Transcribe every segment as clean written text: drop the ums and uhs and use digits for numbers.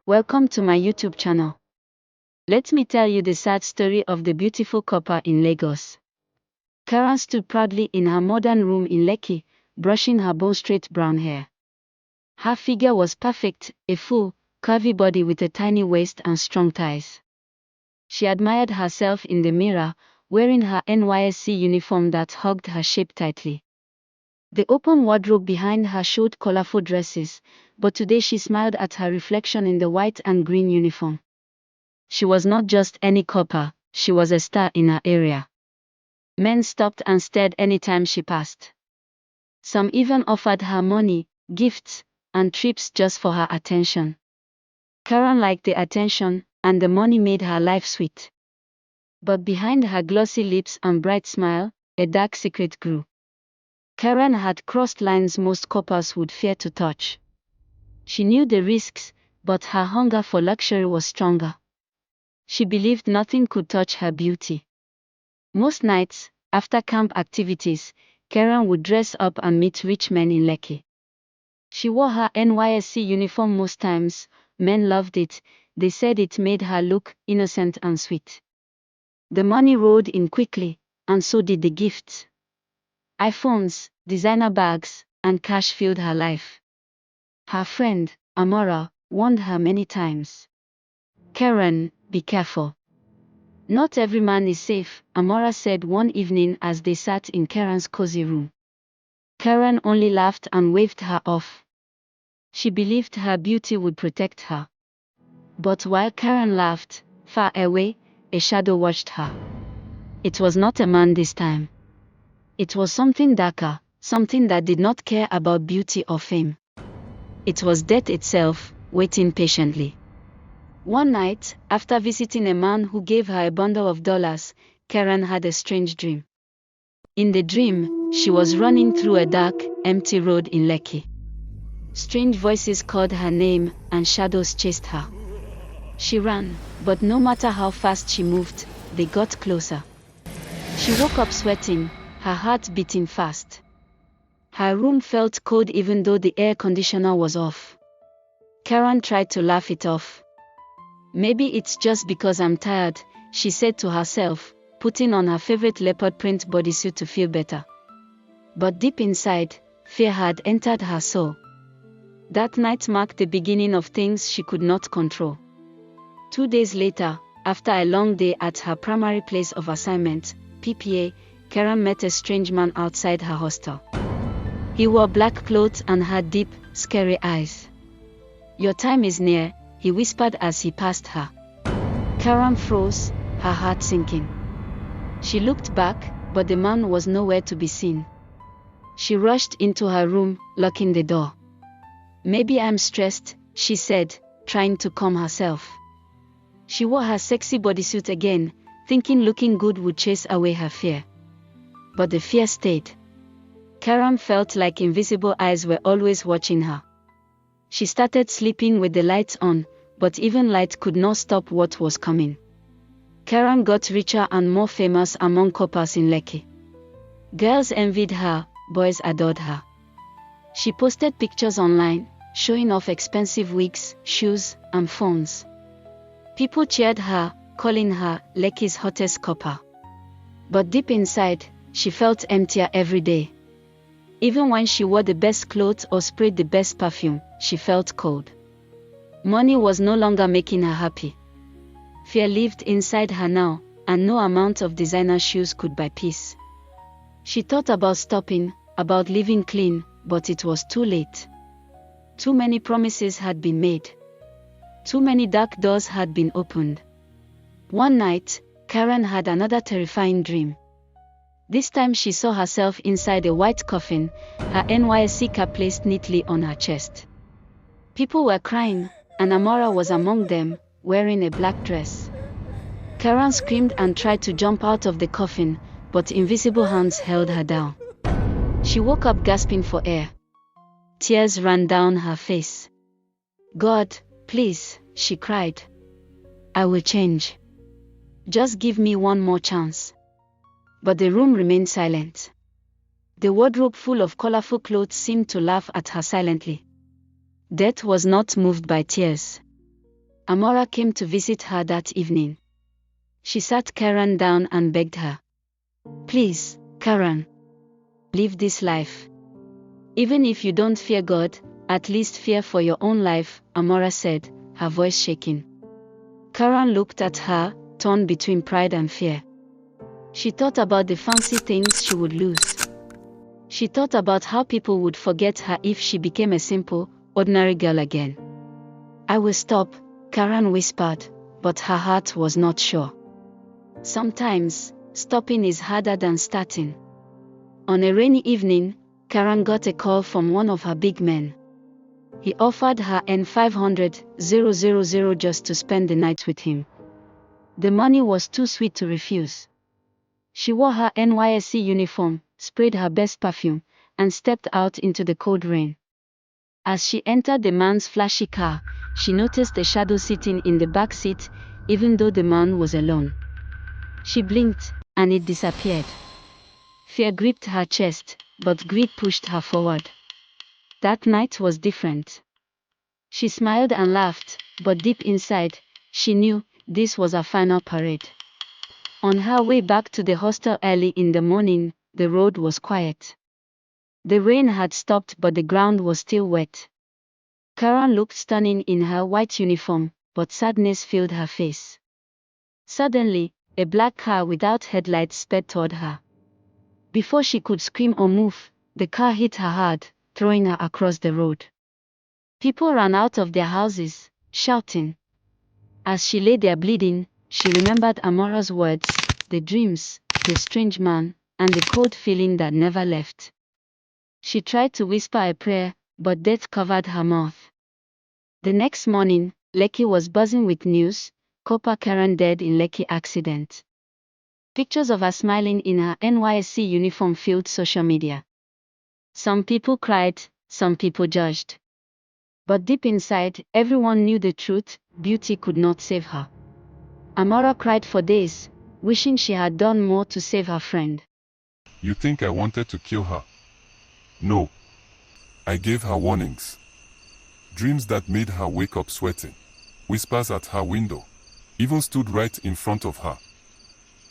Welcome to my YouTube channel. Let me tell you the sad story of the beautiful Corper in Lagos. Karen stood proudly in her modern room in Lekki, brushing her bone-straight brown hair. Her figure was perfect, a full, curvy body with a tiny waist and strong thighs. She admired herself in the mirror, wearing her NYSC uniform that hugged her shape tightly. The open wardrobe behind her showed colorful dresses, but today she smiled at her reflection in the white and green uniform. She was not just any Corper, she was a star in her area. Men stopped and stared anytime she passed. Some even offered her money, gifts, and trips just for her attention. Karen liked the attention, and the money made her life sweet. But behind her glossy lips and bright smile, a dark secret grew. Karen had crossed lines most Corpers would fear to touch. She knew the risks, but her hunger for luxury was stronger. She believed nothing could touch her beauty. Most nights, after camp activities, Karen would dress up and meet rich men in Lekki. She wore her NYSC uniform most times. Men loved it, they said it made her look innocent and sweet. The money rolled in quickly, and so did the gifts. iPhones, designer bags, and cash filled her life. Her friend, Amara, warned her many times. Karen, be careful. Not every man is safe, Amara said one evening as they sat in Karen's cozy room. Karen only laughed and waved her off. She believed her beauty would protect her. But while Karen laughed, far away, a shadow watched her. It was not a man this time. It was something darker, something that did not care about beauty or fame. It was death itself, waiting patiently. One night, after visiting a man who gave her a bundle of dollars, Karen had a strange dream. In the dream, she was running through a dark, empty road in Lekki. Strange voices called her name, and shadows chased her. She ran, but no matter how fast she moved, they got closer. She woke up sweating, her heart beating fast. Her room felt cold even though the air conditioner was off. Karen tried to laugh it off. Maybe it's just because I'm tired, she said to herself, putting on her favorite leopard print bodysuit to feel better. But deep inside, fear had entered her soul. That night marked the beginning of things she could not control. 2 days later, after a long day at her primary place of assignment, PPA, Karen met a strange man outside her hostel. He wore black clothes and had deep, scary eyes. "Your time is near," he whispered as he passed her. Karen froze, her heart sinking. She looked back, but the man was nowhere to be seen. She rushed into her room, locking the door. "Maybe I'm stressed," she said, trying to calm herself. She wore her sexy bodysuit again, thinking looking good would chase away her fear. But the fear stayed. Karen felt like invisible eyes were always watching her. She started sleeping with the lights on, but even light could not stop what was coming. Karen got richer and more famous among Corpers in Lekki. Girls envied her, boys adored her. She posted pictures online, showing off expensive wigs, shoes, and phones. People cheered her, calling her Lekki's hottest Corper. But deep inside, she felt emptier every day. Even when she wore the best clothes or sprayed the best perfume, she felt cold. Money was no longer making her happy. Fear lived inside her now, and no amount of designer shoes could buy peace. She thought about stopping, about living clean, but it was too late. Too many promises had been made. Too many dark doors had been opened. One night, Karen had another terrifying dream. This time she saw herself inside a white coffin, her NYSC cap placed neatly on her chest. People were crying, and Amara was among them, wearing a black dress. Karen screamed and tried to jump out of the coffin, but invisible hands held her down. She woke up gasping for air. Tears ran down her face. "God, please," she cried. "I will change. Just give me one more chance." But the room remained silent. The wardrobe full of colorful clothes seemed to laugh at her silently. Death was not moved by tears. Amara came to visit her that evening. She sat Karen down and begged her. Please, Karen. Live this life. Even if you don't fear God, at least fear for your own life, Amara said, her voice shaking. Karen looked at her, torn between pride and fear. She thought about the fancy things she would lose. She thought about how people would forget her if she became a simple, ordinary girl again. I will stop, Karen whispered, but her heart was not sure. Sometimes, stopping is harder than starting. On a rainy evening, Karen got a call from one of her big men. He offered her N500,000 just to spend the night with him. The money was too sweet to refuse. She wore her NYSC uniform, sprayed her best perfume, and stepped out into the cold rain. As she entered the man's flashy car, she noticed a shadow sitting in the back seat, even though the man was alone. She blinked, and it disappeared. Fear gripped her chest, but greed pushed her forward. That night was different. She smiled and laughed, but deep inside, she knew this was her final parade. On her way back to the hostel early in the morning, the road was quiet. The rain had stopped, but the ground was still wet. Karen looked stunning in her white uniform, but sadness filled her face. Suddenly, a black car without headlights sped toward her. Before she could scream or move, the car hit her hard, throwing her across the road. People ran out of their houses, shouting. As she lay there bleeding, she remembered Amara's words, the dreams, the strange man, and the cold feeling that never left. She tried to whisper a prayer, but death covered her mouth. The next morning, Lekki was buzzing with news: Corper Karen dead in Lekki accident. Pictures of her smiling in her NYSC uniform filled social media. Some people cried, some people judged. But deep inside, everyone knew the truth: beauty could not save her. Amara cried for days, wishing she had done more to save her friend. You think I wanted to kill her? No. I gave her warnings. Dreams that made her wake up sweating. Whispers at her window. Even stood right in front of her.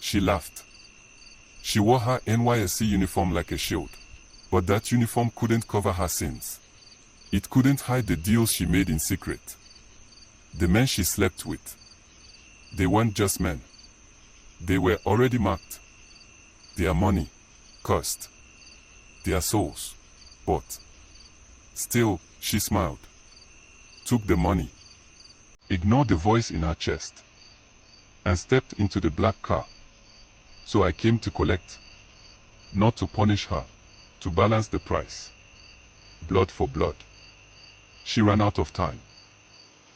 She laughed. She wore her NYSC uniform like a shield. But that uniform couldn't cover her sins. It couldn't hide the deals she made in secret. The men she slept with. They weren't just men. They were already marked. Their money, cursed. Their souls, bought. Still, she smiled. Took the money. Ignored the voice in her chest. And stepped into the black car. So I came to collect. Not to punish her. To balance the price. Blood for blood. She ran out of time.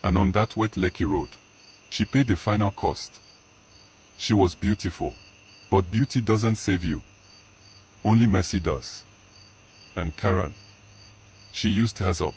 And on that wet Lekki road, she paid the final cost. She was beautiful. But beauty doesn't save you. Only mercy does. And Karen, she used hers up.